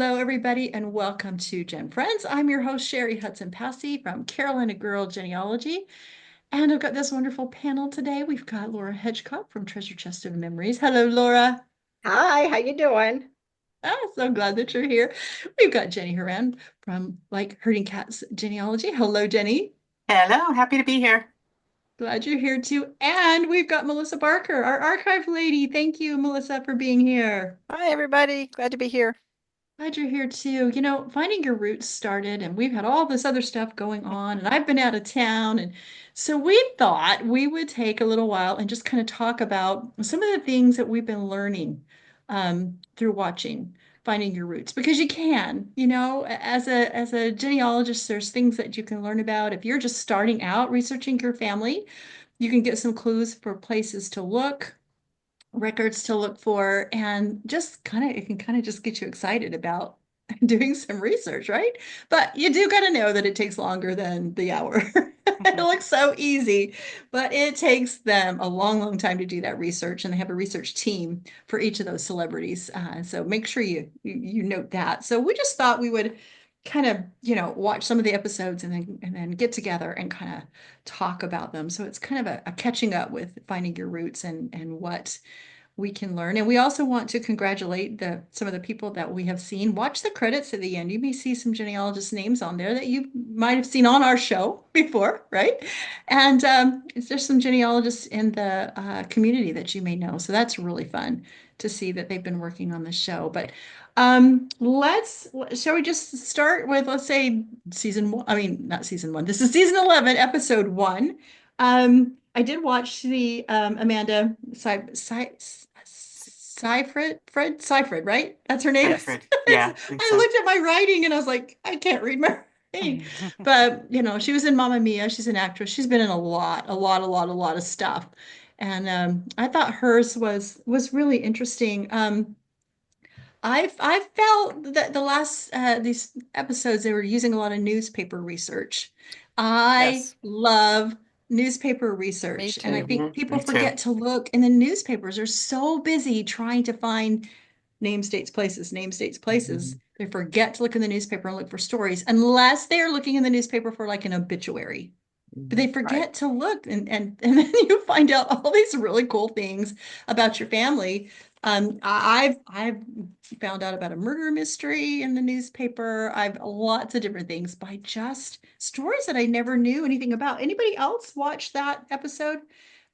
Hello, everybody, and welcome to GenFriends. I'm your host, Cheri Hudson Passey from Carolina Girl Genealogy. And I've got this wonderful panel today. We've got Laura Hedgecock from Treasure Chest of Memories. Hello, Laura. Hi, how you doing? So glad that you're here. We've got Jenny Hawran from Like Herding Cats Genealogy. Hello, Jenny. Hello, happy to be here. Glad you're here too. And we've got Melissa Barker, our archive lady. Thank you, Melissa, for being here. Hi, everybody. Glad to be here. Glad you're here too. Finding your roots started, and we've had all this other stuff going on, and I've been out of town. And so we thought we would take a little while and just kind of talk about some of the things that we've been learning through watching Finding Your Roots, because you can, as a genealogist, there's things that you can learn about. If you're just starting out researching your family, you can get some clues for places to look, records to look for, and just kind of it can kind of just get you excited about doing some research, right? But you do got to know that it takes longer than the hour. It looks so easy, but it takes them a long, long time to do that research, and they have a research team for each of those celebrities. So make sure you note that. So we just thought we would kind of watch some of the episodes and then get together and kind of talk about them. So it's kind of a catching up with Finding Your Roots and what we can learn. And we also want to congratulate some of the people that we have seen. Watch the credits at the end. You may see some genealogist names on there that you might have seen on our show before, right? And there's some genealogists in the community that you may know. So that's really fun to see that they've been working on the show. But shall we just start with, let's say, season one? I mean, not season one. This is season 11, episode one. I did watch the Amanda Seyfried, right? That's her name. Alfred. Yeah, I think I so. looked at my writing and I was like, I can't read my writing. But she was in Mamma Mia. She's an actress. She's been in a lot of stuff. And I thought hers was really interesting. I felt that the last these episodes they were using a lot of newspaper research. I Yes, love newspaper me research, and I too. think people Me too. forget to look, and the newspapers are so busy trying to find names, dates, places, names, dates, places. They forget to look in the newspaper and look for stories, unless they are looking in the newspaper for like an obituary. But they Right. forget to look, and then you find out all these really cool things about your family. I've found out about a murder mystery in the newspaper. I've lots of different things by just stories that I never knew anything about. Anybody else watch that episode?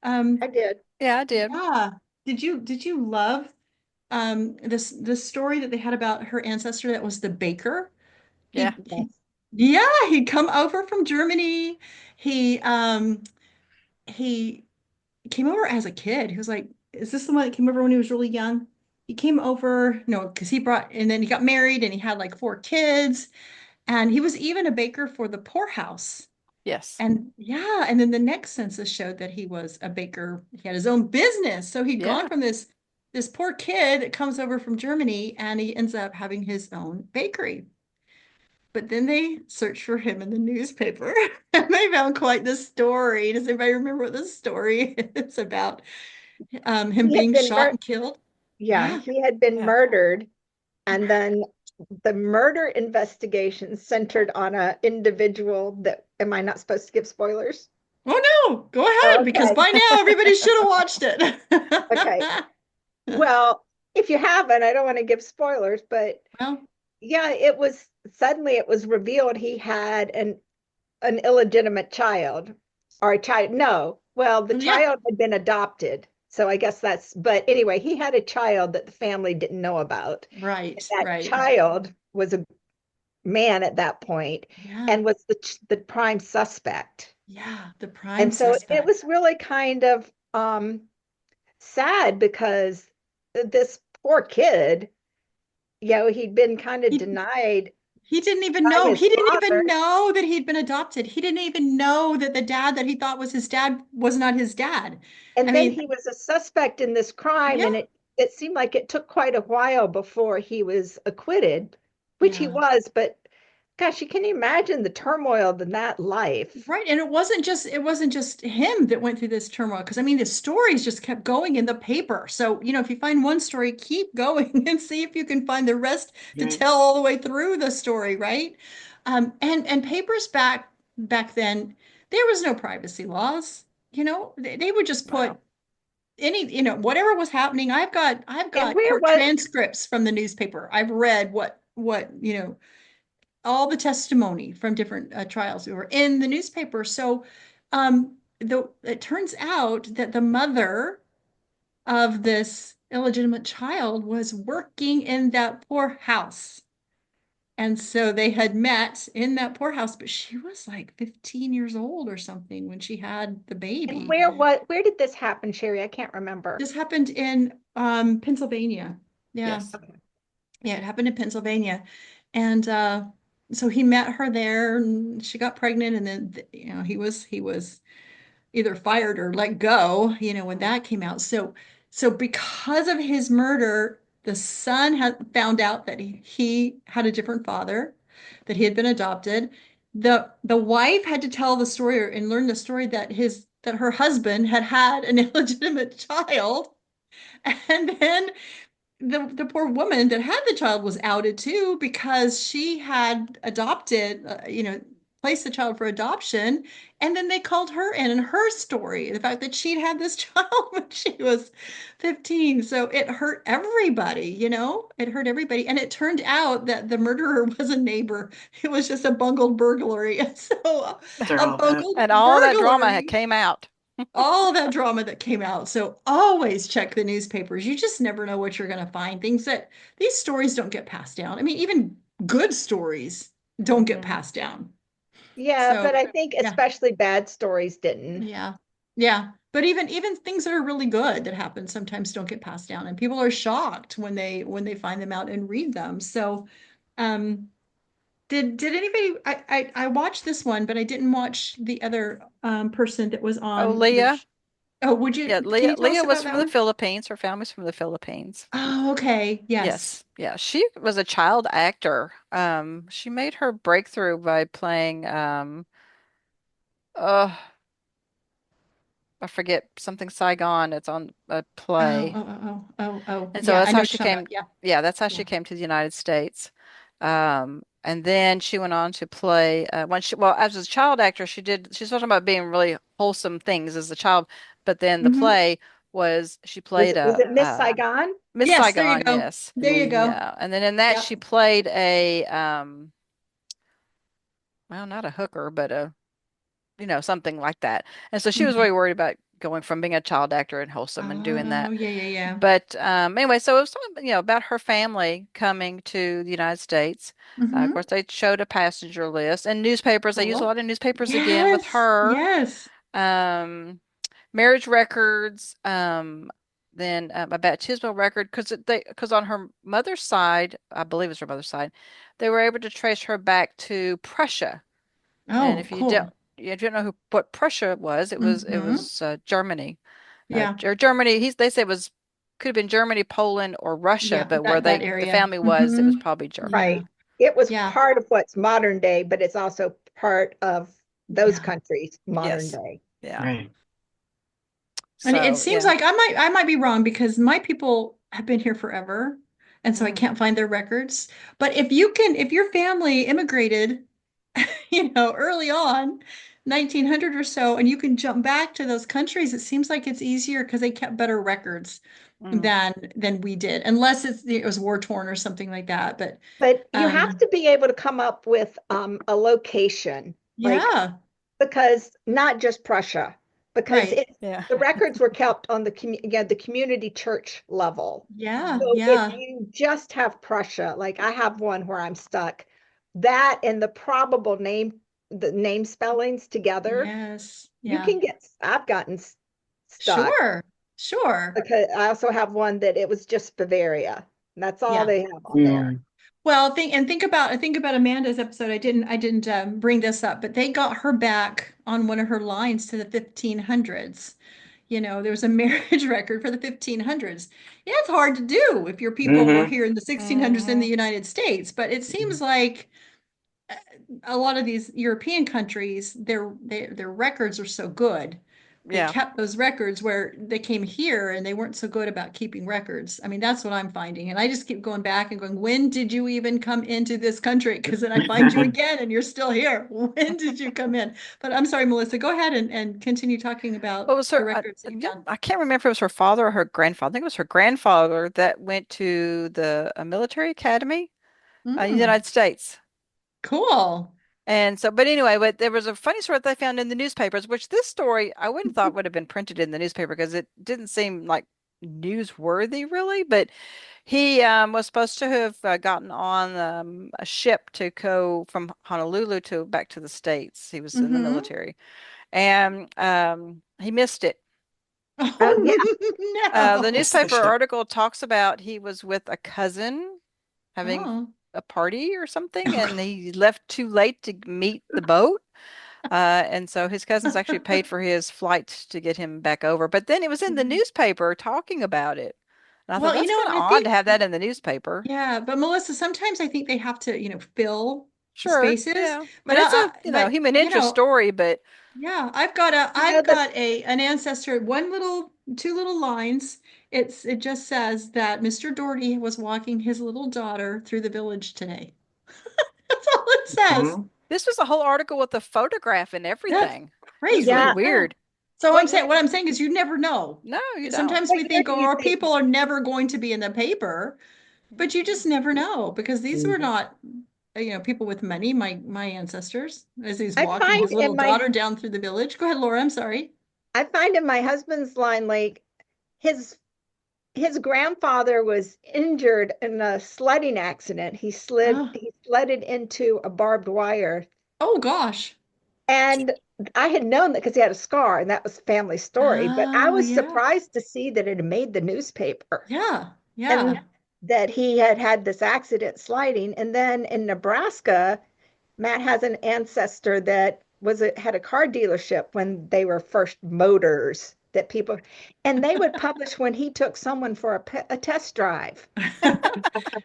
I Um, did. Yeah, I did. yeah. Did you love this story that they had about her ancestor that was the baker? Yeah. Yeah, he'd come over from Germany. He he came over as a kid. He was like, is this the one that came over when he was really young? He came over, no, because and then he got married and he had like four kids. And he was even a baker for the poorhouse. Yes. And yeah, and then the next census showed that he was a baker. He had his own business. So he'd gone Yeah. from this poor kid that comes over from Germany and he ends up having his own bakery. But then they searched for him in the newspaper and they found quite the story. Does anybody remember what the story is about? Him He had being been shot and killed? yeah, Yeah. he had been Yeah. murdered, and then the murder investigation centered on an individual that, am I not supposed to give spoilers? Oh no, go ahead, because Okay. by now everybody should have watched Okay. it. Well, if you haven't, I don't want to give spoilers, but Well, yeah, it was revealed he had an illegitimate child, or a child. No, well, the yeah, child had been adopted. So I guess but anyway, he had a child that the family didn't know about. And right, that right. child was a man at that point Yeah, and was the prime suspect. yeah, the prime And so it suspect. was really kind of sad because this poor kid, he'd been kind of He denied he didn't even by know. his He didn't father. even know that he'd been adopted. He didn't even know that the dad that he thought was his dad was not his dad. I And then mean, he was a suspect in this crime, yeah, and it seemed like it took quite a while before he was acquitted, which he yeah, was, but Gosh, you can imagine the turmoil in that life. Right. And it wasn't just him that went through this turmoil. Because I mean, the stories just kept going in the paper. So, if you find one story, keep going and see if you can find the rest to Right. tell all the way through the story, right? And papers back then, there was no privacy laws. They would just put Wow. any, whatever was happening. I've got And where court was transcripts from the newspaper. I've read what all the testimony from different trials who were in the newspaper. So, it turns out that the mother of this illegitimate child was working in that poorhouse. And so they had met in that poorhouse, but she was like 15 years old or something when she had the and baby. where did this happen, Cheri? I can't remember. This happened in Pennsylvania. Yeah. Yes. Okay. Yeah, it happened in Pennsylvania. And so he met her there and she got pregnant and then he was either fired or let go, when that came out. So because of his murder, the son had found out that he had a different father, that he had been adopted. The wife had to tell the story and learn the story that her husband had an illegitimate child. And then the poor woman that had the child was outed too because she had adopted, placed the child for adoption, and then they called her in and her story, the fact that she'd had this child when she was 15. So it hurt everybody, it hurt everybody. And it turned out that the murderer was a neighbor. It was just a bungled burglary. So After a all that. bungled And all that drama had burglary, came out. all that drama that came out. So always check the newspapers. You just never know what you're going to find. Things that these stories don't get passed down. I mean, even good stories don't get Mhm. passed down. Yeah, So but I think yeah, especially bad stories didn't. yeah, yeah. But even things that are really good that happen sometimes don't get passed down, and people are shocked when they find them out and read them. So, um, did anybody? I watched this one, but I didn't watch the other person that was Oh, on the. Leah. Oh, would you? Yeah, Can Leah. you tell us Leah was about from that the one? Philippines. Her family's from the Philippines. Oh, okay. Yes. Yes. Yeah. She was a child actor. She made her breakthrough by playing uh I forget something Saigon. It's on a Oh, play. oh, oh, oh, oh, oh. And so Yeah, that's I know how what she you're talking about. came, Yeah, yeah, that's how she yeah. came to the United States. And then she went on to play well, as a child actor, she's talking about being really wholesome things as a child, but then the Hmm. play was she played Was a it Miss Saigon? Miss Yes, there you Saigon, go. yes. There you Mm, go. Yeah. And then in that Yep. she played a well, not a hooker, but something like that. And so she was Hmm. really worried about going from being a child actor and wholesome and doing Oh, that. yeah, yeah, yeah. But anyway, so it was something, about her family coming to the United States. Of Hmm. course, they showed a passenger list and newspapers. They use a Cool. lot of newspapers again with Yes, her. yes. Um, Marriage records. Then a baptismal record because on her mother's side, I believe it's her mother's side, they were able to trace her back to Prussia. And Oh, cool. if you don't know what Prussia was, Hmm. Germany, Yeah, or Germany. They say it was could have been Germany, Poland, or Russia, yeah. but where That the area. family was, it was Hmm. probably Germany. Yeah, Right. It was yeah, part of what's modern day, but it's also part of those yeah. countries, modern Yes, day. yeah. right. And it So seems yeah. like I might be wrong because my people have been here forever, and so I Mm, can't find their records. But if your family immigrated, early on, 1900 or so, and you can jump back to those countries, it seems like it's easier because they kept better records mm, than we did, unless it was war torn or something like that. But But you have um, to be able to come up with a location, like yeah, because not just Prussia, because right, it's yeah. the records were kept on the community church level. yeah, Mm, So if yeah, you just have Prussia, like I have one where I'm stuck, that and the name spellings together, yes, you yeah, can I've gotten stuck sure, sure, because I also have one that it was just Bavaria. And that's all yeah. they have on there. Mm, Well, think about Amanda's episode. I didn't bring this up, but they got her back on one of her lines to the 1500s. There was a marriage record for the 1500s. Yeah, it's hard to do if your people were mm-hmm. here in the 1600s in the hmm United States, but it seems like a lot of these European countries, their records are so good. They Yeah. kept those records where they came here and they weren't so good about keeping records. I mean, that's what I'm finding. And I just keep going back and going, when did you even come into this country? Because then I find you again and you're still here. When did you come in? But I'm sorry, Melissa, go ahead and continue talking about What was the her? records that Yeah, you found. I can't remember if it was her father or her grandfather. I think it was her grandfather that went to the military academy in the Mm, United States. cool. And so, but anyway, but there was a funny story that they found in the newspapers, which this story I wouldn't thought would have been printed in the newspaper because it didn't seem like newsworthy really. But he was supposed to have gotten on a ship to go from Honolulu to back to the States. He was in the Hmm. military, and he missed it. Oh yeah. The No. Missed the newspaper ship. article talks about he was with a cousin having Oh. a party or something, and he left too late to meet the boat. And so his cousins actually paid for his flight to get him back over. But then it was in the newspaper talking about it. And I thought Well, that's kind of I odd to think, have that in the newspaper. yeah, but Melissa, sometimes I think they have to, fill Sure, spaces. yeah. I But mean, it's a, but human interest story, but yeah, You know I've the got an ancestor, two little lines. It just says that Mr. Doherty was walking his little daughter through the village today. That's all it says. Mhm. this was a whole article with a photograph and That's everything. It was really yeah. crazy. Yeah. weird. So What year what I'm saying is you never know. No, you don't. Sometimes what we year think, do you oh, our think? people are never going to be in the paper, but you just never know because these were Mhm. not, people with money, my ancestors, as he's I walking find his in little my daughter down through the village. Go ahead, Laura, I'm sorry. I find in my husband's line like his his grandfather was injured in a sledding accident. Oh, He sledded into a barbed wire. oh gosh. And I had known that because he had a scar, and that was family story. But I Oh, was yeah. surprised to see that it had made the newspaper Yeah. and Yeah. that he had had this accident sliding. And then in Nebraska, Matt has an ancestor that had a car dealership when they were first motors that people, and they would publish when he took someone for a test drive because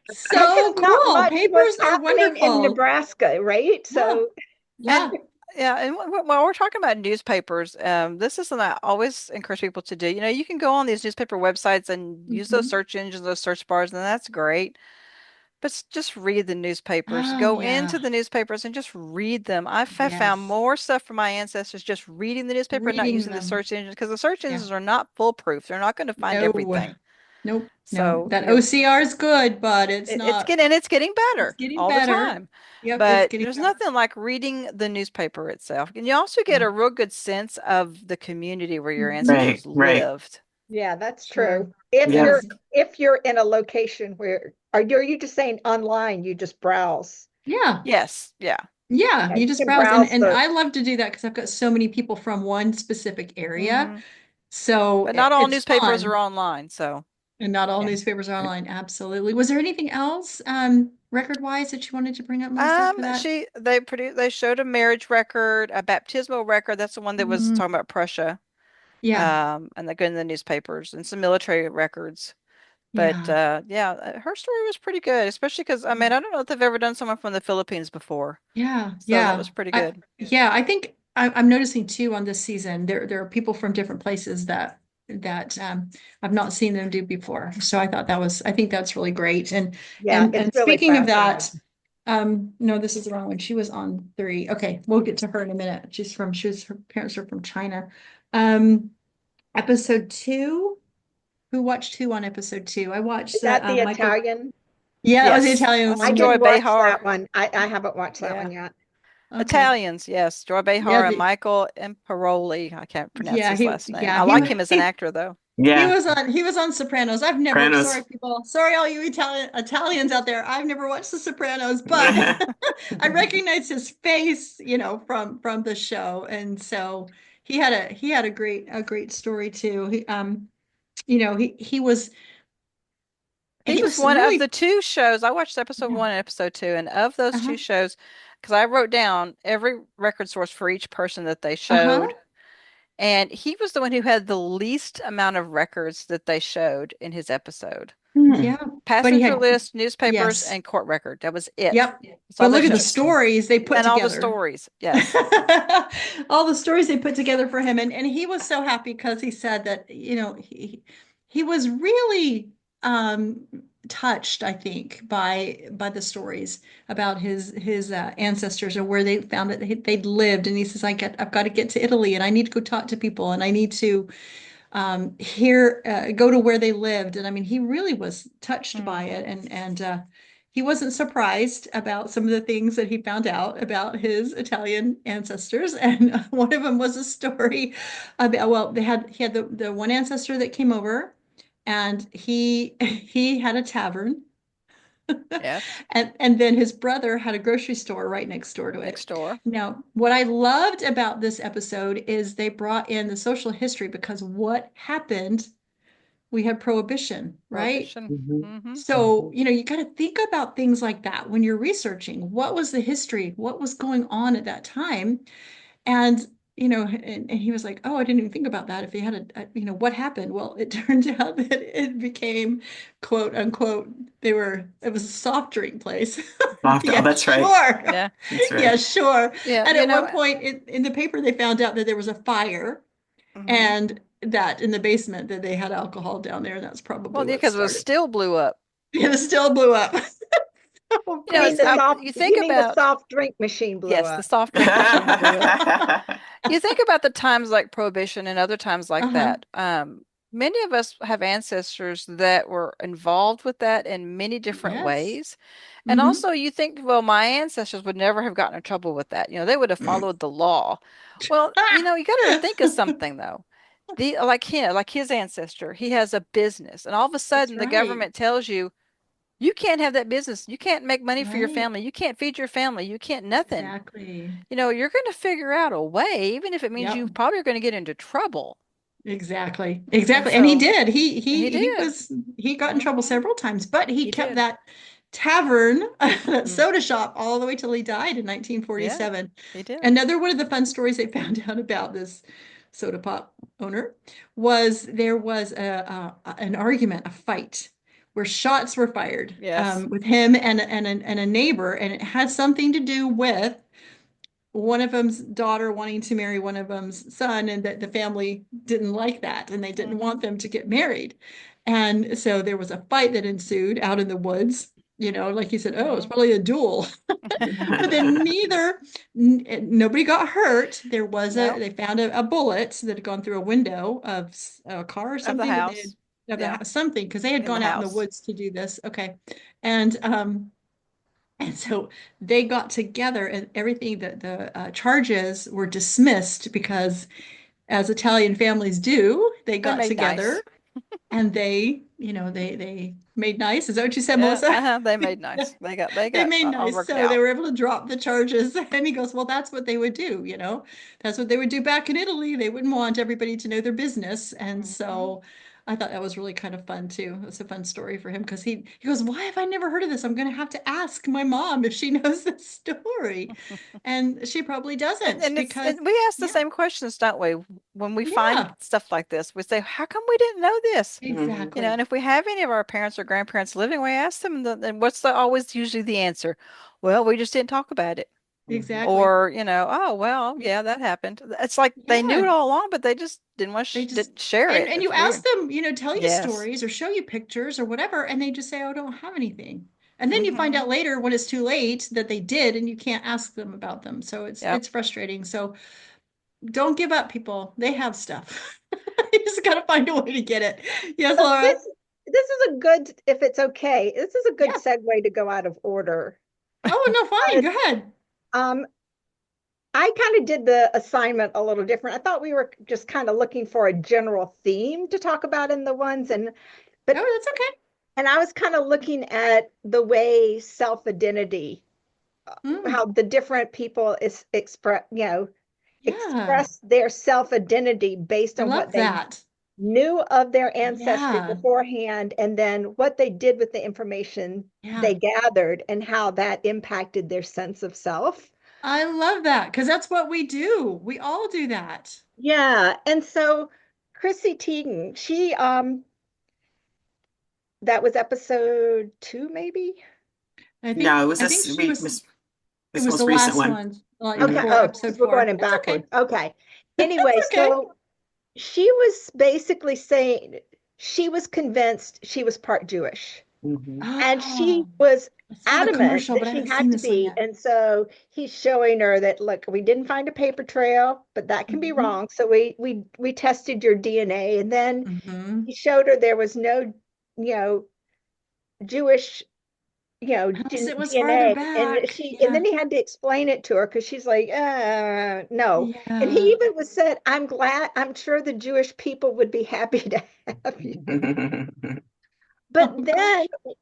So not cool. much was Papers are happening in wonderful. Nebraska, right? Yeah. So And Yeah. yeah, and while we're talking about newspapers, this is something I always encourage people to do. You can go on these newspaper websites and use those Hmm. search engines, those search bars, and that's great. But just read the newspapers. Oh, Go into yeah. the newspapers and just read them. Have found Yes. more stuff from my ancestors just reading the newspaper and not Reading using the them. search engines because the search Yeah. engines are not foolproof. They're not going to find No. everything. Nope. No. So, That OCR is good, but it's getting it's better getting all the better. time. Yep, it's But getting there's better. nothing like reading the newspaper itself. And you also get Yeah. a real good sense of the community where your Hmm. Right, ancestors right. lived. yeah, that's Sure. true. If Yeah. you're Yes. if you're in a location where are you just saying online, you just browse? Yeah. Yes, yeah. Yeah. Yeah, You you just can browse. browse And the I love to do that because I've got so many people from one specific area. hmm So But not all it's newspapers are fun. online, so. And not all yeah. newspapers are online. Absolutely. Was there anything else, record-wise that you wanted to bring up, Melissa, for that? They showed a marriage record, a baptismal record. That's the one that was Mm, talking about Prussia. yeah. And they go in the newspapers and some military records. But Yeah. yeah, her story was pretty good, especially because I mean, I don't know if they've ever done someone from the Philippines before. Yeah. So that Yeah. was pretty good. Yeah, I think I'm noticing too on this season there are people from different places that I've not seen them do before. So I think that's really great. Yeah, it's And really speaking of fascinating. that, no, this is the wrong one. She was on three. Okay, we'll get to her in a minute. Her parents are from China. Um, episode two. Who watched who on episode two? I watched Is that the the Michael. Italian? Yeah, that was the Yes, Italian that's I one. Joy didn't watch Behar. that one. I haven't watched that Yeah. one yet. Okay. Italians, yes. Joy Yeah, Behar and Michael Imperoli. I can't pronounce his last name. yeah, I like him as an actor, though. Yeah. he was on Sopranos. Pranos. Sorry people, sorry all you Italians out there. I've never watched The Sopranos, but I recognize his face, from the show. And so he had a great story too. He He was was one of really the two shows. I watched episode yeah. one and episode two, and of those Uh-huh. two shows, because I wrote down every record source for each person that they Uh-huh. showed, and he was the one who had the least amount of records that they showed in his episode. Yeah. But he Passenger had, list, newspapers, yes. and court record. That was it. Yep. That's all But they look at the showed. stories they put And all the together. stories. Yes. All the stories they put together for him. And he was so happy because he said that, he was really touched, I think, by the stories about his ancestors or where they found that they'd lived. And he says, I've got to get to Italy and I need to go talk to people and I need to go to where they lived. And I mean, he really was touched by it. And he wasn't surprised about some of the things that he found out about his Italian ancestors. And one of them was a story about, well, he had the one ancestor that came over and he had a tavern. Yes. And then his brother had a grocery store right next door to it. Next door. Now, what I loved about this episode is they brought in the social history because what happened, we had prohibition, right? Prohibition. Mhm. So, you got to think about things like that when you're researching. What was the history? What was going on at that time? And, and he was like, oh, I didn't even think about that. If he had what happened? Well, it turned out that it became, quote unquote, it was a soft drink place. Oh, Yeah, that's right. sure. Yeah. That's right. Yeah, sure. Yeah. And at one point in the paper, they found out that there was a fire and that in the basement that they had alcohol down there. And that's probably Well, yeah, what because it started. still blew up. Yeah, it still blew up. So You know, mean the you think the about soft drink machine blew yes, up. the soft drink machine blew up. You think about the times like Prohibition and other times like Uh-huh. that. Many of us have ancestors that were involved with that in many different Yes. ways. And hmm also you think, well, my ancestors would never have gotten in trouble with that. They would have followed the law. Well, you got to think of something though. Like his ancestor, he has a business, and all of a That's sudden the right. government tells you you can't have that business. You can't make money for your Right. family. You can't feed your family. You can't nothing. Exactly. You're going to figure out a way, even if it means you Yep. probably are going to get into trouble. Exactly. And Exactly. And he so did. he did. He got in trouble Hmm. several times, but he He kept did. that tavern, that Mm. soda shop all the way till he died in Yeah, 1947. he did. Another one of the fun stories they found out about this soda pop owner was there was an argument, a fight where shots were fired Yes. with him and a neighbor, and it had something to do with one of them's daughter wanting to marry one of them's son, and that the family didn't like that and they didn't Hmm. want them to get married. And so there was a fight that ensued out in the woods, like you said, oh, it's Hmm. probably a duel. But then nobody got hurt. No, They found a bullet that had gone through a window of a car or of the something that they had, house. of the Yeah, house, something, because they had in the gone out in the house. woods to do this. Okay. And so they got together and everything that the charges were dismissed because, as Italian families do, they They got made together nice. and they made nice. Is that what you said, Yeah, Melissa? they made nice. They They got made all nice. worked So they out. were able to drop the charges. And he goes, well, that's what they would do, That's what they would do back in Italy. They wouldn't want everybody to know their business. And Hmm. so I thought that was really kind of fun too. It's a fun story for him because he goes, why have I never heard of this? I'm going to have to ask my mom if she knows this story. And she probably doesn't because, And we ask the yeah, same questions, don't we? When we find yeah, stuff like this, we say, how come we didn't know this? Mhm. exactly. And if we have any of our parents or grandparents living, we ask them, then what's always usually the answer? Well, we just didn't talk about it. Mhm. Exactly. Or, oh, well, yeah, that happened. It's like they knew it Yeah. all along, but they just didn't want They just didn't share it. and you It's ask weird. them, tell you Yes. stories or show you pictures or whatever, and they just say, "Oh, I don't have anything." And then you find Hmm. out later when it's too late that they did, and you can't ask them about them. So Yep. it's frustrating. So don't give up, people. They have stuff. You just got to find a way to get it. Yes, So Laura. this is a good, if it's okay, this is a good Yeah. segue to go out of order. Oh, no, fine. But Go ahead. um, I kind of did the assignment a little different. I thought we were just kind of looking for a general theme to talk about in the ones, Oh, but that's okay. and I was kind of looking at the way self-identity, how Mm, the different people is yeah. express their self-identity based I on what love they that. knew of their ancestry Yeah. beforehand, and then what they did with the information Yeah. they gathered and how that impacted their sense of self. I love that because that's what we do. We all do that. Yeah, and so Chrissy Teigen, she that was episode 2, maybe. No, it was I think she was, it this was the most recent last one. one, Okay. Mhm. for Oh, episode because we're going 4. in That's okay. backward. Okay. That's Anyway, okay. so she was basically saying she was convinced she was part Jewish. Mhm. And she Oh, was I saw the adamant commercial, that but I she haven't had seen to this one be. yet. And so he's showing her that, look, we didn't find a paper trail, but that can be Hmm. wrong. So we tested your DNA. And then Hmm. he showed her there was no, you know, Jewish, Unless it was farther DNA. And back. and then Yeah. he had to explain it to her because she's like, no. And he Yeah. even was said, I'm sure the Jewish people would be happy to have you. But Oh then gosh.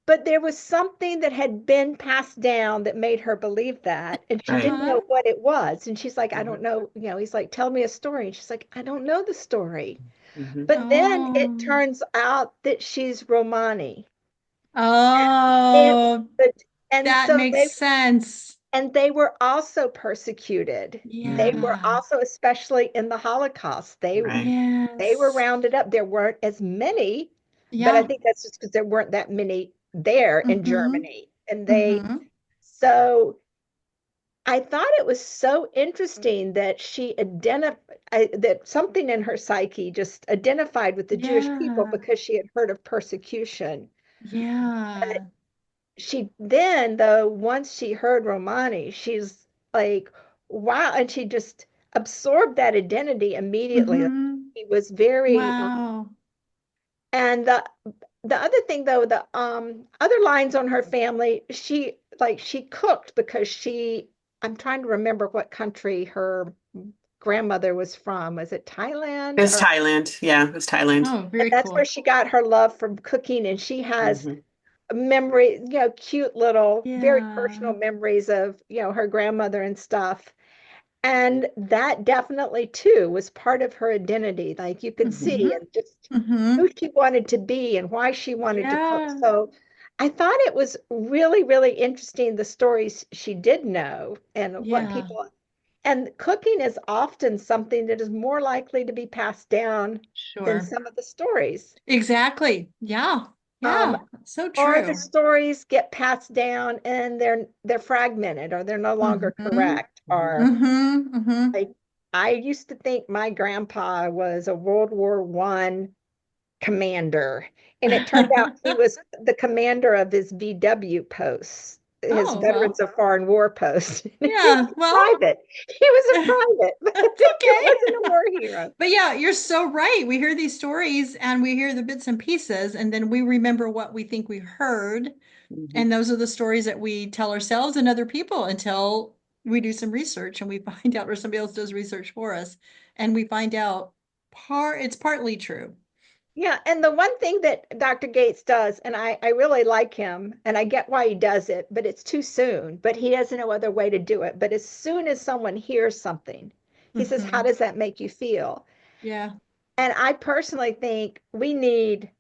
But there was something that had been passed down that made her believe that. And she Right. didn't know Uh-huh. what it was. And she's like, I don't Mhm. know. He's like, tell me a story. And she's like, I don't know the story. Mhm. But then it Oh. turns out that she's Romani. And, Oh, but, and that so makes sense. they were also persecuted. They were Mhm. Yeah. also, especially in the Holocaust, they Right. they were Yes. rounded up. There weren't as many, but I Yeah. think that's just because there weren't that many there in Mm-hmm. Germany. And Mm-hmm. so I thought it was so interesting that she identified that something in her psyche just identified with the Jewish people Yeah. because she had heard of persecution. Yeah. She then, though, once she heard Romani, she's like, wow. And she just absorbed that identity immediately. Mm-hmm. She was very, Wow. and the other thing though, the other lines on her family, she cooked because I'm trying to remember what country her grandmother was from. Was it Thailand? It's Or Thailand. Yeah, it's Thailand. Oh, very that's where cool. she got her love from cooking, and she has Mhm. memory, cute little, very personal Yeah. memories of, her grandmother and stuff. And that definitely too was part of her identity. Like you could Mm-hmm. see and just Mm-hmm. who she wanted to be and why she wanted to cook. Yeah. So I thought it was really, really interesting the stories she did know and what Yeah. people, and cooking is often something that is more likely to be passed down than Sure. some of the stories. Exactly. Yeah. Um, Yeah. So or the true. stories get passed down and they're fragmented or they're no longer Mm-hmm. correct. Mhm. Or Mm-hmm. Mm-hmm. like I used to think my grandpa was a World War I commander, and it turned out he was the commander of his VW posts, his Oh, Veterans well. of Foreign War post. He was Yeah. a Well, private. He was a private, but that's he okay. wasn't a war hero. But yeah, you're so right. We hear these stories and we hear the bits and pieces, and then we remember what we think we heard. Mhm. And those are the stories that we tell ourselves and other people until we do some research and we find out, or somebody else does research for us, and we find out it's partly true. Yeah, and the one thing that Dr. Gates does, and I really like him, and I get why he does it, but it's too soon. But he has no other way to do it. But as soon as someone hears something, he says, how Hmm. does that make you feel? Yeah. And I personally think we need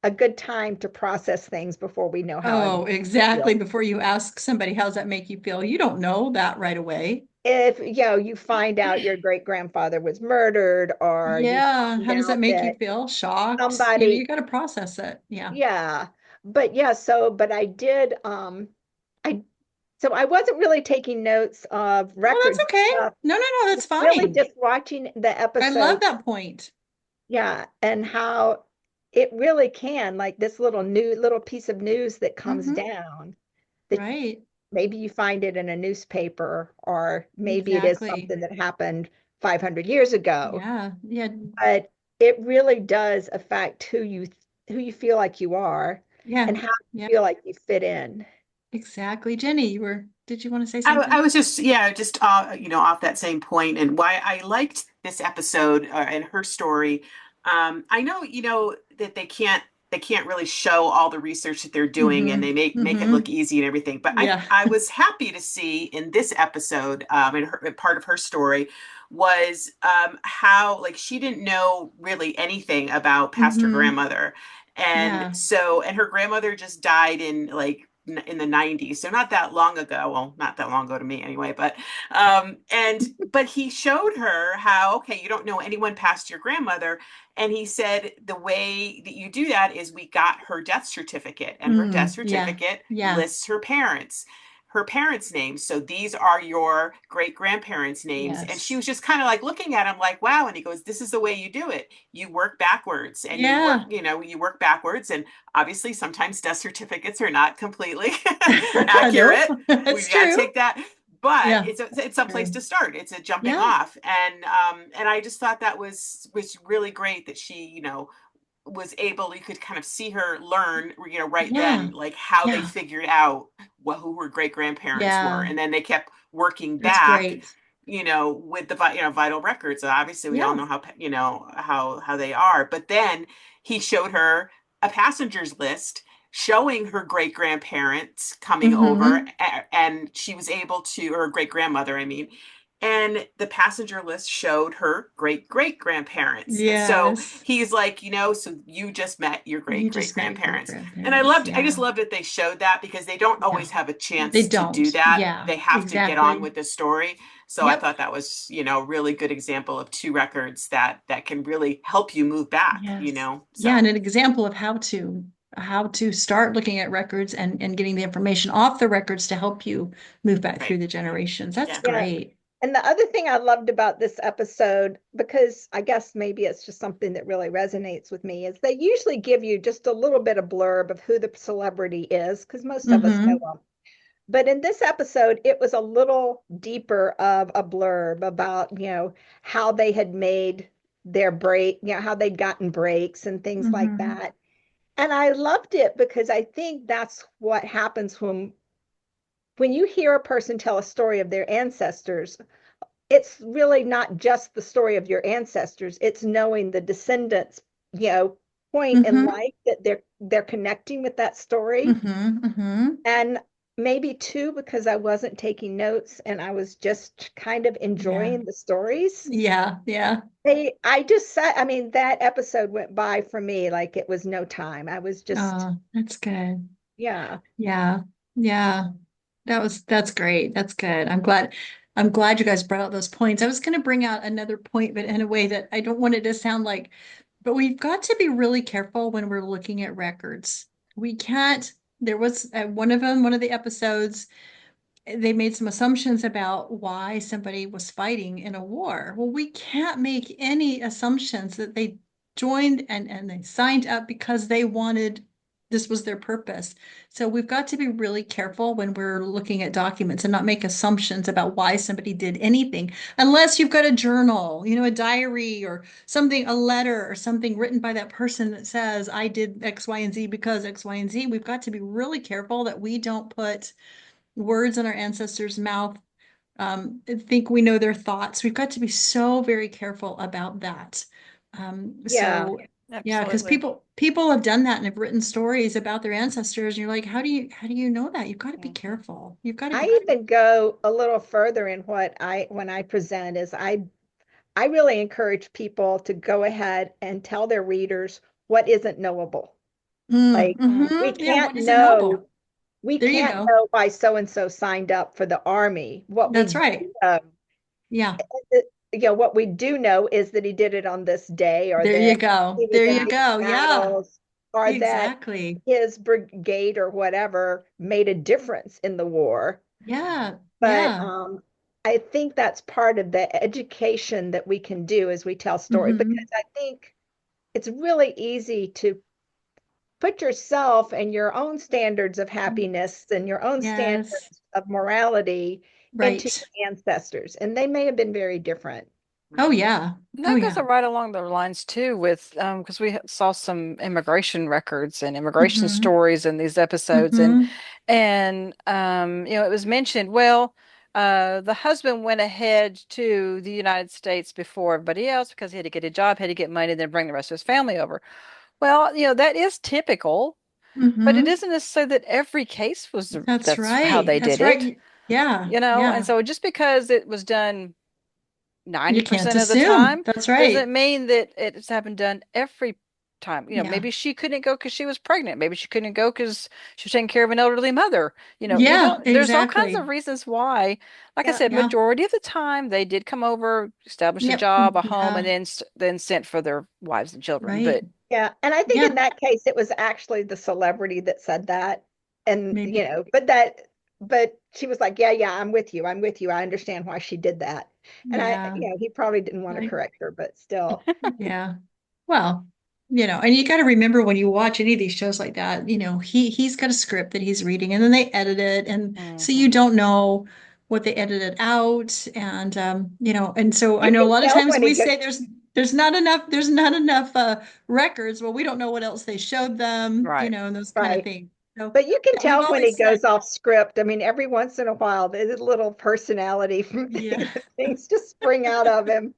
a good time to process things before we know how it Oh, makes us exactly. feel. Before you ask somebody, how's that make you feel? You don't know that right away. If you find out your great grandfather was murdered, or you Yeah. find How does that out make you that feel? Shocked. You somebody, got to process it. Yeah. yeah, but yeah, but I did, I so I wasn't really taking notes of Oh, that's records okay. stuff, No, no, no, that's really fine. just watching the I love episode. that point. Yeah, and how it really can, like this little piece of news that comes Hmm. down, that Right. maybe you find it in a newspaper, or maybe it is Exactly. something that happened 500 years ago. Yeah. Yeah. But it really does affect who you feel like you are Yeah. and how Yeah. you feel like you fit in. Exactly. Jenny, did you want to say something? I was just, yeah, just off that same point, and why I liked this episode and her story. I know, that they can't really show all the research that they're doing, and Mm-hmm. they make it look Mm-hmm. easy and everything. But I Yeah. I was happy to see in this episode, and part of her story was how, like, she didn't know really anything about past her Mm-hmm. grandmother, and Yeah. her grandmother just died in, like, in the 90s, so not that long ago. Well, not that long ago to me anyway, but he showed her how, okay, you don't know anyone past your grandmother. And he said the way that you do that is we got her death certificate, and her death Yeah. certificate Yeah. lists her parents' names. So these are your great grandparents' names. And she Yes. was just kind of like looking at him like, wow. And he goes, this is the way you do it. You work backwards, and Yeah. you work backwards. And obviously sometimes death certificates are not completely Nope. accurate. That's We've got to true. take that. But Yeah. it's a place True. to start. It's a jumping Yeah. off. And I just thought that was really great that she, was able, you could kind of see her learn, right Yeah. then, like how they Yeah. figured out who her great grandparents were. Yeah. And then they kept working That's back, great. with the, vital records. So obviously we all Yeah. know how, how they are. But then he showed her a passengers list showing her great grandparents coming over, Mm-hmm. and she was able to, or great grandmother, I mean, and the passenger list showed her great great grandparents. So Yes. he's like, so you just met your great You great just met your great grandparents. And grandparents. I just Yeah. loved that they showed that, because they don't Yeah. always have a They chance to do don't. that. Yeah. They have to get on Exactly. with the story. So I Yep. thought that was, a really good example of two records that can really help you move back, Yes. Yeah, So and an example of how to start looking at records and getting the information off the records to help you move back through right. the generations. That's Yeah. Yeah. great. And the other thing I loved about this episode, because I guess maybe it's just something that really resonates with me, is they usually give you just a little bit of blurb of who the celebrity is, because most of us know Mm-hmm. them. But in this episode, it was a little deeper of a blurb about, how they had made their break, how they'd gotten breaks and things like Mm-hmm. that. And I loved it because I think that's what happens when you hear a person tell a story of their ancestors. It's really not just the story of your ancestors, it's knowing the descendants, you know, point in Mm-hmm. life that they're connecting with that story. Mm-hmm. Mm-hmm. And maybe too, because I wasn't taking notes and I was just kind of Yeah. enjoying the stories. Yeah. Yeah. I just said, I mean, that episode went by for me like it was no time. I was just, Oh, that's good. yeah, Yeah. Yeah. That's great. That's good. I'm glad you guys brought out those points. I was going to bring out another point, but in a way that I don't want it to sound like, but we've got to be really careful when we're looking at records. We can't, there was one of them, one of the episodes, they made some assumptions about why somebody was fighting in a war. Well, we can't make any assumptions that they joined and they signed up because they wanted, this was their purpose. So we've got to be really careful when we're looking at documents and not make assumptions about why somebody did anything, unless you've got a journal, a diary or something, a letter or something written by that person that says, I did X, Y, and Z because X, Y, and Z. We've got to be really careful that we don't put words in our ancestors' mouth, think we know their thoughts. We've got to be so very careful about that. yeah. Yeah, because Absolutely. people have done that and have written stories about their ancestors, and you're like, how do you know that? You've got to be Yeah. careful. You've got to be I even go a little further in what when I present is I really encourage people to go ahead and tell their readers what isn't knowable. Like we Yeah, can't what isn't knowable? we There you can't go. know why so and so signed up for the army. What we That's do right. know, Yeah, what we do know is that he did it on this day, or there you that go. he was There in you these go. Yeah, battles, or that exactly. his brigade or whatever made a difference in the war. Yeah, But yeah. I think that's part of the education that we can do as we tell story, because Hmm. I think it's really easy to put yourself and your own standards of happiness and your own Yes, standards of morality into right. your ancestors, and they may have been very different. Oh Right. yeah. And Oh that goes yeah. right along the lines too with because we saw some immigration records and immigration Hmm. stories in these episodes Hmm. it was mentioned, well, the husband went ahead to the United States before everybody else because he had to get a job, had to get money, then bring the rest of his family over. Well, that is typical, but it Hmm. isn't necessarily that every case That's that's how right. they That's did it, right. Yeah. and Yeah. so just because it was done You can't 90% of the assume. time That's doesn't right. mean that it's happened done every time. Yeah. Maybe she couldn't go because she was pregnant. Maybe she couldn't go because she was taking care of an elderly mother. You Yeah, don't, there's all kinds of exactly. reasons why. Like I Yeah. said, Yeah. majority of the time they did come over, establish a Yep. job, a home, and Yeah. then sent for their wives and children. Right. But Yeah. And I think in Yeah. that case, it was actually the celebrity that said that. And, Maybe. but she was like, yeah, yeah, I'm with you. I'm with you. I understand why she did that. And Yeah. he probably didn't want to Right. correct her, but still. Yeah. Well, and you got to remember when you watch any of these shows like that, he's got a script that he's reading and then they edit it. And so mhm. you don't know what they edited out. And, and so I You know a can lot of tell times when he we goes, say there's not enough records. Well, we don't know what else they showed them, Right. and those kind of right. things. So But you can yeah, we've tell when he always goes said, off script. I mean, every once in a while, there's a little personality from yeah. things just spring out of him.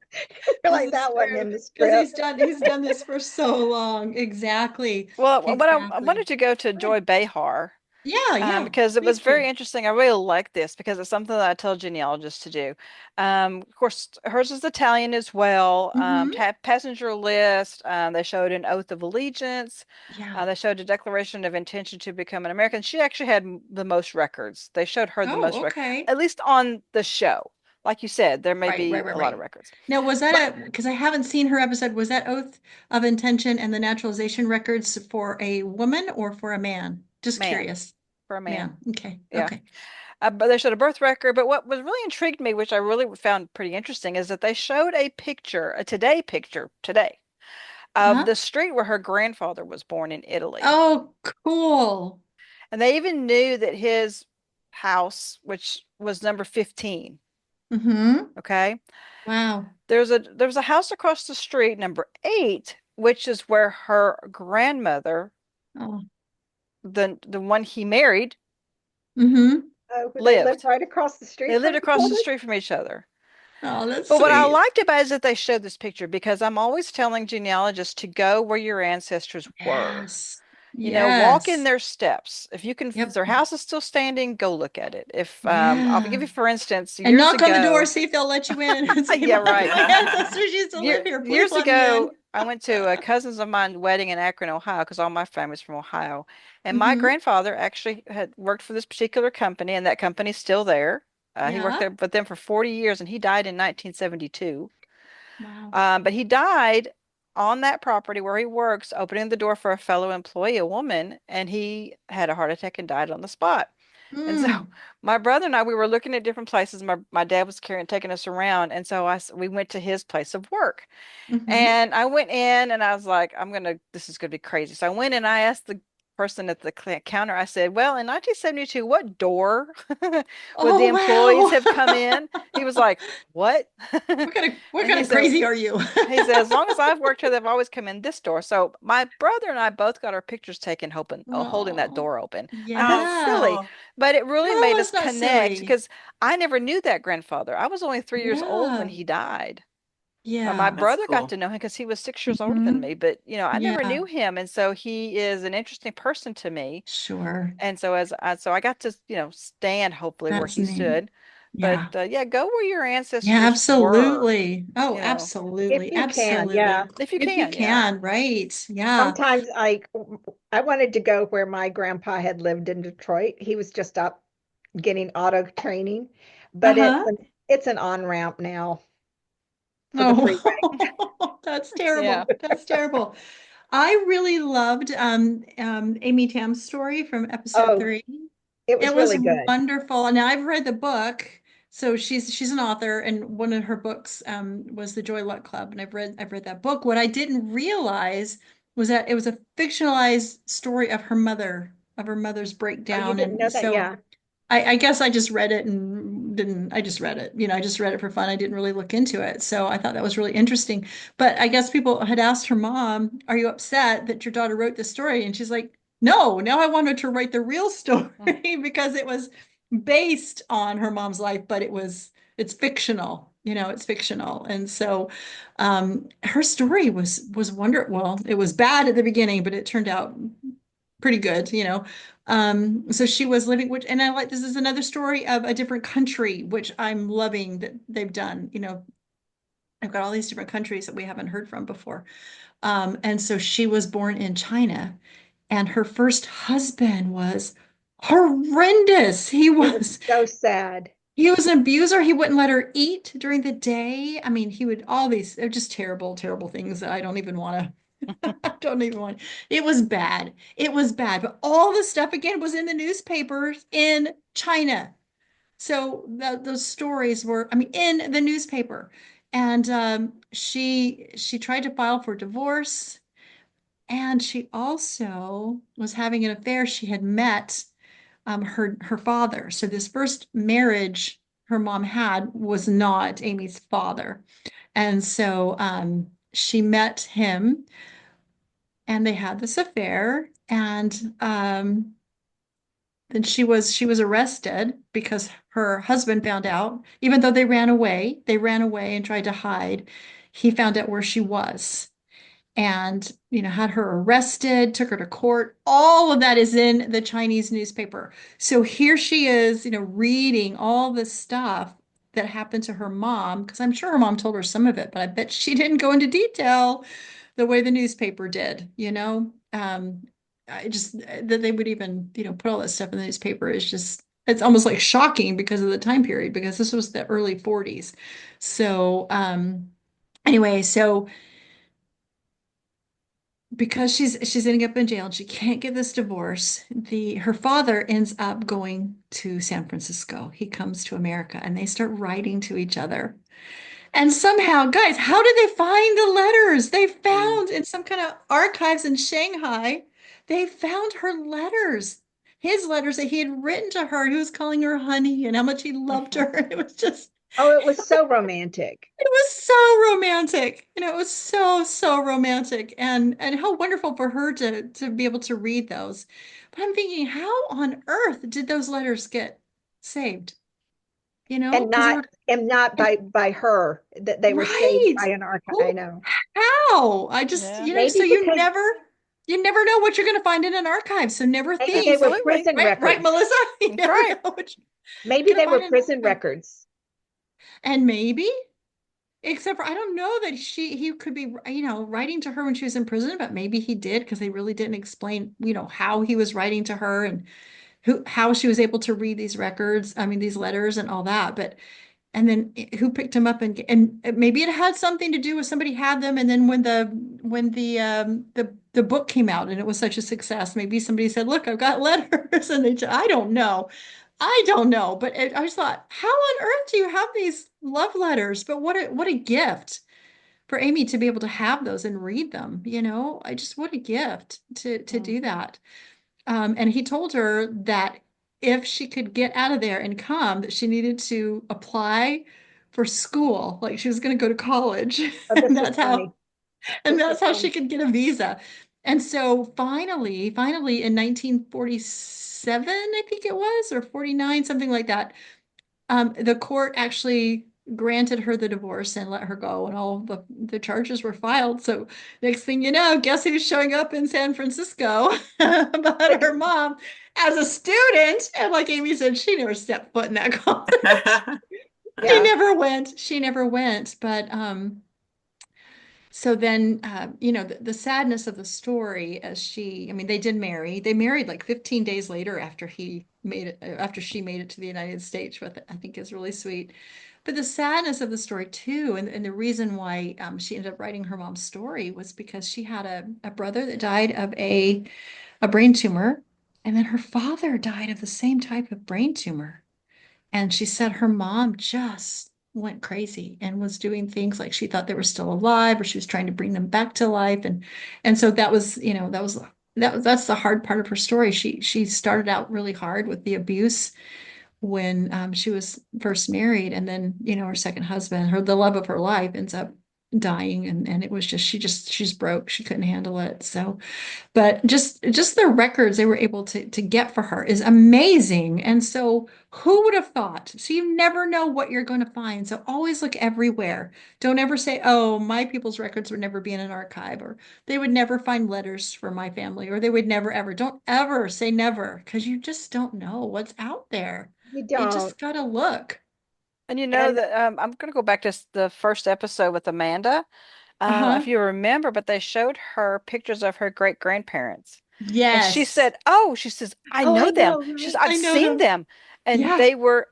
You're This like, is that wasn't true in the because script. he's done this for so long. Exactly. Well, but I Exactly. wanted to go to Good. Joy Behar. Yeah, yeah. Because it was Please very do. interesting. I really like this because it's something that I tell genealogists to do. Of course, hers is Italian as well. Hmm. To have passenger list, they showed an oath of allegiance. Yeah. They showed a declaration of intention to become an American. She actually had the most records. They showed her the most Oh, records, okay. at least on the show. Like you said, there may Right, right, be right, a lot of right. records. Now, was But that because I haven't seen her episode, was that oath of intention and the naturalization records for a woman or for a man? Just man, curious. for a man, Man. Okay. yeah. Okay. But they showed a birth record. But what was really intrigued me, which I really found pretty interesting, is that they showed a picture, a picture today, of Uh-huh. the street where her grandfather was born in Italy. Oh, cool. And they even knew that his house, which was number 15, Mm-hmm. okay? Wow. There was a house across the street, number 8, which is where her grandmother, Oh. the one he married, Mm-hmm. They live lived. right across the They street lived from each across the other. street from each other. Oh, that's But what I sweet. liked about it is that they showed this picture because I'm always telling genealogists to go where your ancestors were. Yes. Walk in Yes. their steps. If Yep. their house is still standing, go look at it. If I'll Yeah. give you for instance, And years knock on the door, ago, see if they'll let you in and say, yeah, right. my ancestors used to live here. Please Years let me ago, in. I went to a cousin's of mine wedding in Akron, Ohio, because all my family's from Ohio. And my Mm-hmm. grandfather actually had worked for this particular company, and that company's still there. He worked Yeah. there with them for 40 years, and he died in 1972. Wow. But he died on that property where he works, opening the door for a fellow employee, a woman, and he had a heart attack and died on the spot. And so Mm. my brother and I, we were looking at different places. My dad was taking us around, and so we went to his place of work. Mm-hmm. And I went in and I was like, this is gonna be crazy. So I went and I asked the person at the counter, I said, well, in 1972, what door would the Oh, employees have come wow. in? He was like, what? What And kind he of said, crazy are you? as long as I've worked here, they've always come in this door. So my brother and I both got our pictures taken holding that Oh, door open. I thought that's yeah. silly, Oh, but it really No, made us it's not connect silly. because I never knew that grandfather. I was only 3 years old when Yeah. he died. My Yeah. that's brother got cool. to know him because he was 6 years older than Hmm. me, but I never Yeah. knew him, and so he is an interesting person to me. Sure. And so I got to stand hopefully where That's he neat. stood. But Yeah. yeah, go where your Yeah, ancestors were, absolutely. Oh, you know, If absolutely. you can, yeah. Absolutely. if you If you can, yeah. can, right. Yeah. Sometimes I wanted to go where my grandpa had lived in Detroit. He was just up getting auto training, but Uh-huh. it's an on-ramp now for the freeway. Oh, that's Yeah. terrible. That's terrible. I really loved Amy Tamm's story from episode Oh, 3. it It was was really good. wonderful. Now I've read the book, so she's an author, and one of her books was The Joy Luck Club, and I've read that book. What I didn't realize was that it was a fictionalized story of her mother's Oh, you breakdown, didn't know and that? so Yeah. I guess I just read it and didn't, I just read it. I just read it for fun. I didn't really look into it. So I thought that was really interesting. But I guess people had asked her mom, are you upset that your daughter wrote this story? And she's like, no, now I wanted to write the real story because it was based on her mom's life, but it's fictional. It's fictional. And so her story was wonderful. Well, it was bad at the beginning, but it turned out pretty good. So she was living, and I like, this is another story of a different country, which I'm loving that they've done. I've got all these different countries that we haven't heard from before. And so she was born in China, and her first husband was horrendous. It was so sad. He was an abuser. He wouldn't let her eat during the day. I mean, he would all these, they're just terrible, terrible things that I don't even want to, I don't even want. It was bad. It was bad. But all the stuff again was in the newspapers in China. So those stories were, I mean, in the newspaper. And she tried to file for divorce. And she also was having an affair. She had met her father. So this first marriage her mom had was not Amy's father. And so she met him and they had this affair. And then she was arrested because her husband found out, even though they ran away and tried to hide. He found out where she was and had her arrested, took her to court. All of that is in the Chinese newspaper. So here she is, reading all this stuff that happened to her mom, because I'm sure her mom told her some of it, but I bet she didn't go into detail the way the newspaper did. I just that they would even, put all that stuff in the newspaper is just it's almost like shocking because of the time period, because this was the early 40s. So anyway, so because she's ending up in jail and she can't get this divorce, her father ends up going to San Francisco. He comes to America and they start writing to each other. And somehow, guys, how did they find the letters? They Mm. found in some kind of archives in Shanghai, they found her letters. His letters that he had written to her. He was calling her honey and how much he loved her. It was just Oh, it was so romantic. it was so romantic. It was so, so romantic and how wonderful for her to be able to read those. But I'm thinking, how on earth did those letters get saved? And Because they not were and not by her, that they were saved right. by an archive. I Who, know. how? I just, Yeah, so Maybe because you never know what you're going to find in an archive. So never maybe they were think, absolutely. prison right, records. Melissa? You That's never right. know what Maybe you're going they to were find in an prison archive. records. And maybe. Except for I don't know that he could be, writing to her when she was in prison, but maybe he did because they really didn't explain, how he was writing to her and how she was able to read these records, I mean, these letters and all that. But and then who picked him up and maybe it had something to do with somebody had them, and then when the book came out and it was such a success, maybe somebody said, "Look, I've got letters," and I don't know. I don't know, but I just thought, how on earth do you have these love letters? But what a gift for Amy to be able to have those and read them, I just what a gift to do Hmm. that. And he told her that if she could get out of there and come, that she needed to apply for school, like she was going to go to college, Oh, and this was that's how funny. and This was that's how she funny. could get a visa. And so finally in 1947, I think it was, or 49, something like that, the court actually granted her the divorce and let her go, and all the charges were filed. So next thing you know, guess who's showing up in San Francisco? But But her mom as a student, and like Amy said, she never stepped foot in that college. She yeah, never went. She never went. But so then, the sadness of the story as I mean, they did marry. They married like 15 days later after she made it to the United States, which I think is really sweet. But the sadness of the story too, and the reason why she ended up writing her mom's story was because she had a brother that died of a brain tumor, and then her father died of the same type of brain tumor. And she said her mom just went crazy and was doing things like she thought they were still alive or she was trying to bring them back to life. And so that was, that's the hard part of her story. She started out really hard with the abuse when she was first married, and then, her second husband, the love of her life, ends up dying, and it was just she's broke. She couldn't handle it. So but just the records they were able to get for her is amazing. And so who would have thought? So you never know what you're going to find. So always look everywhere. Don't ever say, "Oh, my people's records would never be in an archive," or "They would never find letters for my family," or "They would never ever." Don't ever say never, because you just don't know what's out there. you You don't. just gotta look. And you know And that I'm going to go back to the first episode with Amanda. If Uh-huh. you remember, but they showed her pictures of her great grandparents. And she Yes. said, "Oh, she says, I oh, I know them." know, She says, right? "I've I know seen them. them." And Yeah. they were,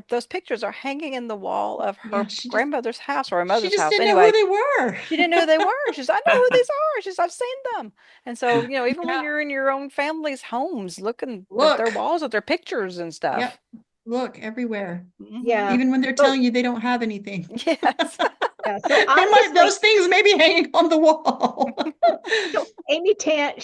those pictures are hanging in the wall of her Yeah. grandmother's house or her She mother's just house. didn't know who Anyway, they were. she didn't know who they were. She says, "I know who these are." She says, "I've seen them." And so, even when Yeah. you're in your own family's homes, looking at their Look. walls at their pictures and Yep. stuff. Look everywhere. Yeah. Even when they're But telling you they don't have anything. Yes. yeah, so They I'm might, just like, those things may be hanging on the wall. so Amy Tant,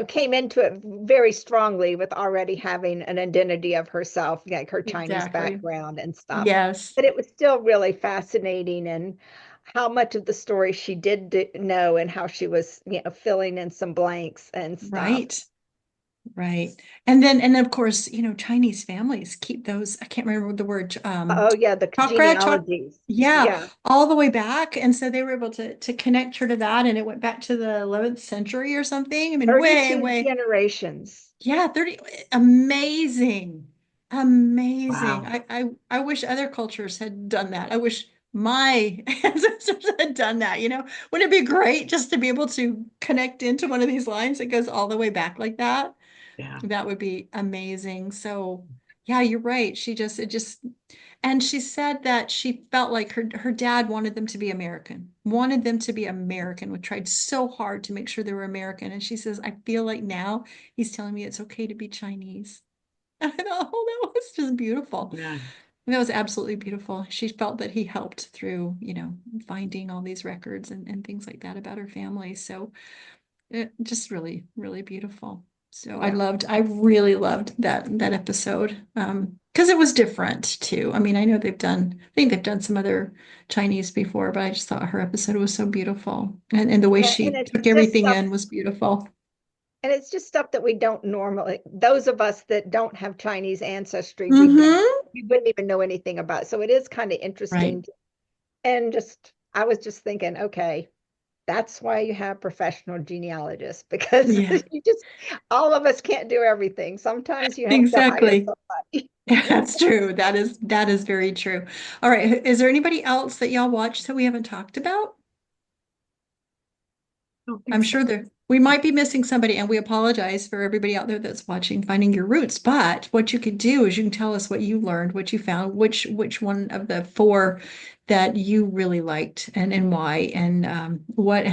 came into it very strongly with already having an identity of herself, like her Chinese Exactly. background and stuff. Yes. But it was still really fascinating and how much of the story she did know and how she was, filling in some blanks and stuff. Right. Right. And of course, Chinese families keep those, I can't remember the word, Oh yeah, the chakra, genealogies. yeah, Yeah, all the way back. And so they were able to connect her to that. And it went back to the 11th century or something. I mean, way, 32 way, generations. yeah, 30, amazing. Amazing. Wow. I wish other cultures had done that. I wish my ancestors had done that, Wouldn't it be great just to be able to connect into one of these lines that goes all the way back like that? Yeah. That would be amazing. So, yeah, you're right. And she said that she felt like her dad wanted them to be American, wanted them to be American, we tried so hard to make sure they were American. And she says, I feel like now he's telling me it's okay to be Chinese. I thought, oh, that was just beautiful. Yeah. That was absolutely beautiful. She felt that he helped through, finding all these records and things like that about her family. So just really, really beautiful. So Yeah. I really loved that episode. Because it was different too. I mean, I think they've done some other Chinese before, but I just thought her episode was so beautiful. And the way And she it's took just everything stuff in was beautiful. And it's just stuff that we don't normally, those of us that don't have Chinese ancestry, Mm-hmm. we wouldn't even know anything about. So it is kind of Right. interesting. And I was just thinking, okay, that's why you have professional genealogists because Yeah, all of us can't do everything. Sometimes you have to hire exactly. somebody. That's true. That is very true. All right. Is there anybody else that y'all watched that we haven't talked about? I don't think I'm so. sure we might be missing somebody, and we apologize for everybody out there that's watching Finding Your Roots. But what you could do is you can tell us what you learned, what you found, which one of the four that you really liked, and why, and what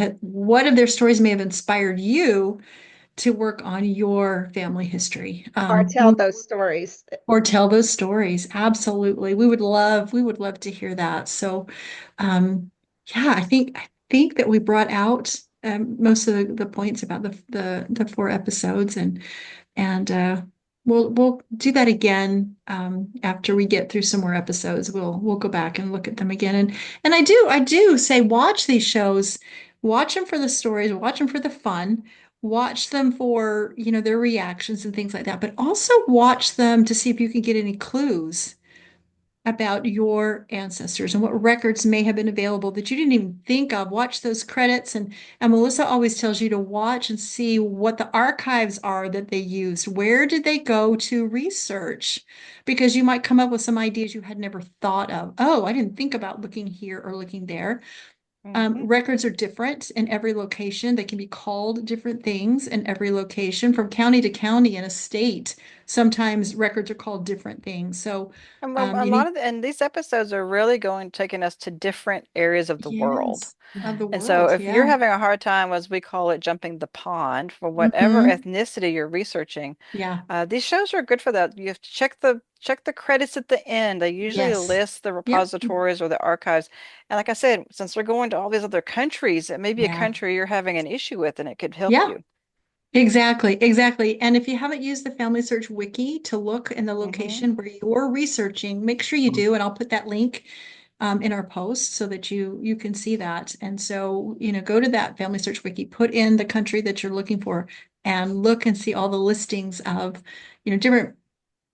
of their stories may have inspired you to work on your family history. Or tell those stories. Or tell those stories. Absolutely. We would love to hear that. So, yeah, I think that we brought out most of the points about the four episodes and we'll do that again after we get through some more episodes. We'll go back and look at them again. And I do say watch these shows, watch them for the stories, watch them for the fun, watch them for, their reactions and things like that, but also watch them to see if you can get any clues about your ancestors and what records may have been available that you didn't even think of. Watch those credits, and Melissa always tells you to watch and see what the archives are that they used. Where did they go to research? Because you might come up with some ideas you had never thought of. Oh, I didn't think about looking here or looking there. Hmm. Records are different in every location. They can be called different things in every location, from county to county in a state. Sometimes records are called different things. So And a you lot need, of and these episodes are really taking us to different areas of the world. yes, of the And so world. if you're Yeah. having a hard time, as we call it, jumping the pond for whatever Hmm. ethnicity you're researching, Yeah. these shows are good for that. You have to check the credits at the end. They usually Yes. list the Yep. repositories or the archives. And like I said, since they're going to all these other countries, it may be a Yeah. country you're having an issue with, and it could help Yeah. you. Exactly. Exactly. And if you haven't used the Family Search Wiki to look in the Hmm. location where you're researching, make sure you do. And I'll put that link in our post so that you can see that. And so, go to that Family Search Wiki, put in the country that you're looking for, and look and see all the listings of,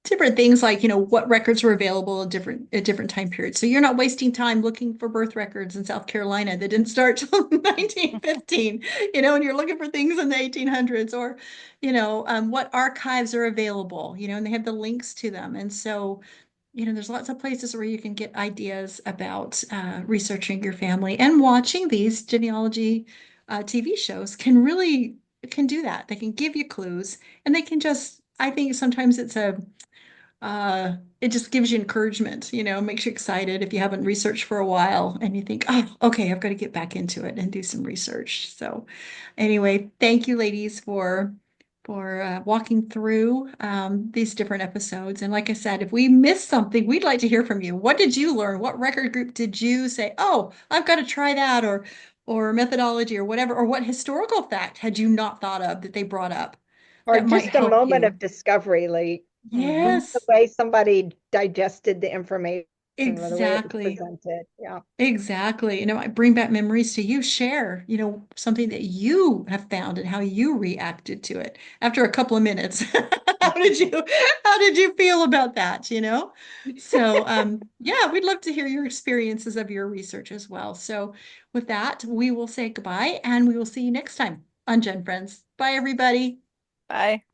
different things like, what records were available at different time periods. So you're not wasting time looking for birth records in South Carolina that didn't start till 1915, and you're looking for things in the 1800s, or, what archives are available, and they have the links to them. And so there's lots of places where you can get ideas about researching your family, and watching these genealogy TV shows can do that. They can give you clues, and they can just, I think sometimes it just gives you encouragement, makes you excited if you haven't researched for a while and you think, oh, okay, I've got to get back into it and do some research. So anyway, thank you ladies for walking through these different episodes. And like I said, if we missed something, we'd like to hear from you. What did you learn? What record group did you say, oh, I've got to try that, or methodology or whatever, or what historical fact had you not thought of that they brought up Or that might just a help moment of you? discovery, like the Yes. way somebody digested the information or the way it was Exactly. presented. Yeah. Exactly. I bring back memories to you. Share, something that you have found and how you reacted to it after a couple of minutes. How did you feel about that, So, yeah, we'd love to hear your experiences of your research as well. So, with that, we will say goodbye and we will see you next time on Gen Friends. Bye, everybody. Bye.